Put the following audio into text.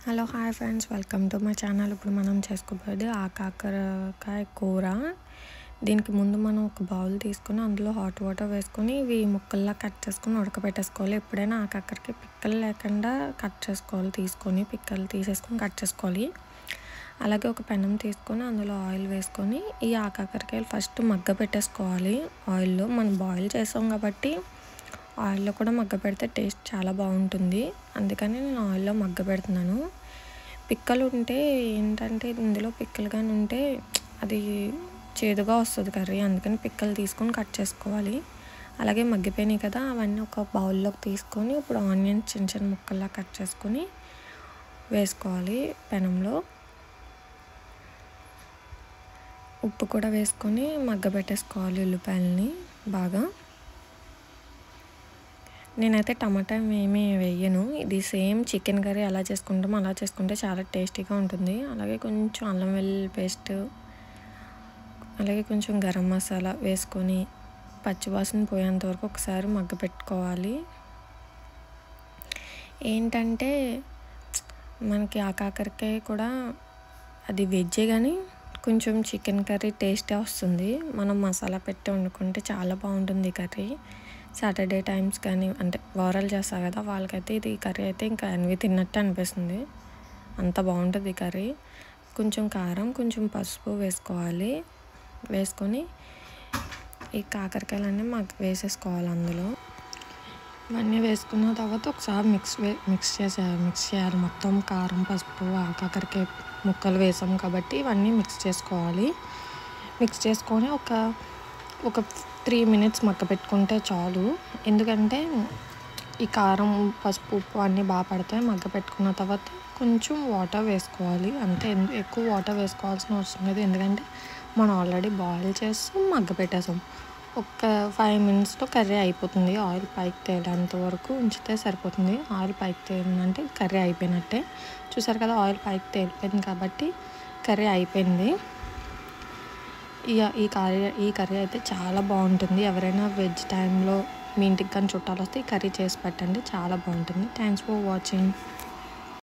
Hello hi friends, welcome to my channel. ఇప్పుడు మనం చేసుకోబోయేది ఆకాకరకాయ కూర. దీనికి ముందు మనం ఒక బౌల్ తీసుకొని అందులో హాట్ వాటర్ వేసుకొని ఇవి ముక్కల్లా కట్ చేసుకొని ఉడకబెట్టేసుకోవాలి. ఎప్పుడైనా ఆకాకరకాయ పిక్కలు లేకుండా కట్ చేసుకోవాలి. పిక్కలు తీసేసుకొని కట్ చేసుకోవాలి. అలాగే ఒక పెనం తీసుకొని అందులో ఆయిల్ వేసుకొని ఈ ఆకాకరకాయలు ఫస్ట్ మగ్గ పెట్టేసుకోవాలి. ఆయిల్లో మనం బాయిల్ చేసాం కాబట్టి ఆయిల్లో కూడా మగ్గ పెడితే టేస్ట్ చాలా బాగుంటుంది. అందుకని నేను ఆయిల్లో మగ్గ పెడుతున్నాను. పిక్కలు ఉంటే ఏంటంటే ఇందులో పిక్కలు కానీ ఉంటే అది చేదుగా వస్తుంది కర్రీ. అందుకని పిక్కలు తీసుకొని కట్ చేసుకోవాలి. అలాగే మగ్గిపోయినాయి కదా, అవన్నీ ఒక బౌల్లోకి తీసుకొని ఇప్పుడు ఆనియన్స్ చిన్న చిన్న ముక్కల్లా కట్ చేసుకొని వేసుకోవాలి. పెనంలో ఉప్పు కూడా వేసుకొని మగ్గ పెట్టేసుకోవాలి ఉల్లిపాయలని బాగా. నేనైతే టమాటా ఏమీ వేయను. ఇది సేమ్ చికెన్ కర్రీ ఎలా చేసుకుంటామో అలా చేసుకుంటే చాలా టేస్టీగా ఉంటుంది. అలాగే కొంచెం అల్లం వెల్లుల్లి పేస్ట్, అలాగే కొంచెం గరం మసాలా వేసుకొని పచ్చివాసన పోయేంత వరకు ఒకసారి మగ్గ పెట్టుకోవాలి. ఏంటంటే మనకి ఆకాకరకాయ కూడా అది వెజ్జే కానీ కొంచెం చికెన్ కర్రీ టేస్టే వస్తుంది. మనం మసాలా పెట్టి వండుకుంటే చాలా బాగుంటుంది ఈ కర్రీ. సాటర్డే టైమ్స్ కానీ అంటే వారాలు చేస్తారు కదా, వాళ్ళకైతే ఇది కర్రీ అయితే ఇంకా అన్వి తిన్నట్టు అనిపిస్తుంది. అంత బాగుంటుంది ఈ కర్రీ. కొంచెం కారం, కొంచెం పసుపు వేసుకోవాలి. వేసుకొని ఈ కాకరకాయలన్నీ వేసేసుకోవాలి అందులో. ఇవన్నీ వేసుకున్న తర్వాత ఒకసారి మిక్స్ చేయాలి. మొత్తం కారం, పసుపు, కాకరకాయ ముక్కలు వేసాం కాబట్టి ఇవన్నీ మిక్స్ చేసుకోవాలి. మిక్స్ చేసుకొని ఒక 3 minutes మగ్గ పెట్టుకుంటే చాలు. ఎందుకంటే ఈ కారం, పసుపు, ఉప్పు అన్నీ బాగా పడతాయి. మగ్గ పెట్టుకున్న తర్వాత కొంచెం వాటర్ వేసుకోవాలి. అంతే, ఎక్కువ వాటర్ వేసుకోవాల్సిన అవసరం లేదు. ఎందుకంటే మనం ఆల్రెడీ బాయిల్ చేసి మగ్గ పెట్టేసాం. ఒక 5 minutesలో కర్రీ అయిపోతుంది. ఆయిల్ పైకి తేలేంత వరకు ఉంచితే సరిపోతుంది. ఆయిల్ పైకి తేలిందంటే కర్రీ అయిపోయినట్టే. చూసారు కదా, ఆయిల్ పైకి తేలిపోయింది కాబట్టి కర్రీ అయిపోయింది. ఈ కర్రీ అయితే చాలా బాగుంటుంది. ఎవరైనా వెజ్ టైంలో మీ ఇంటికి కానీ చుట్టాలు వస్తే ఈ కర్రీ చేసి పెట్టండి, చాలా బాగుంటుంది. Thanks for watching.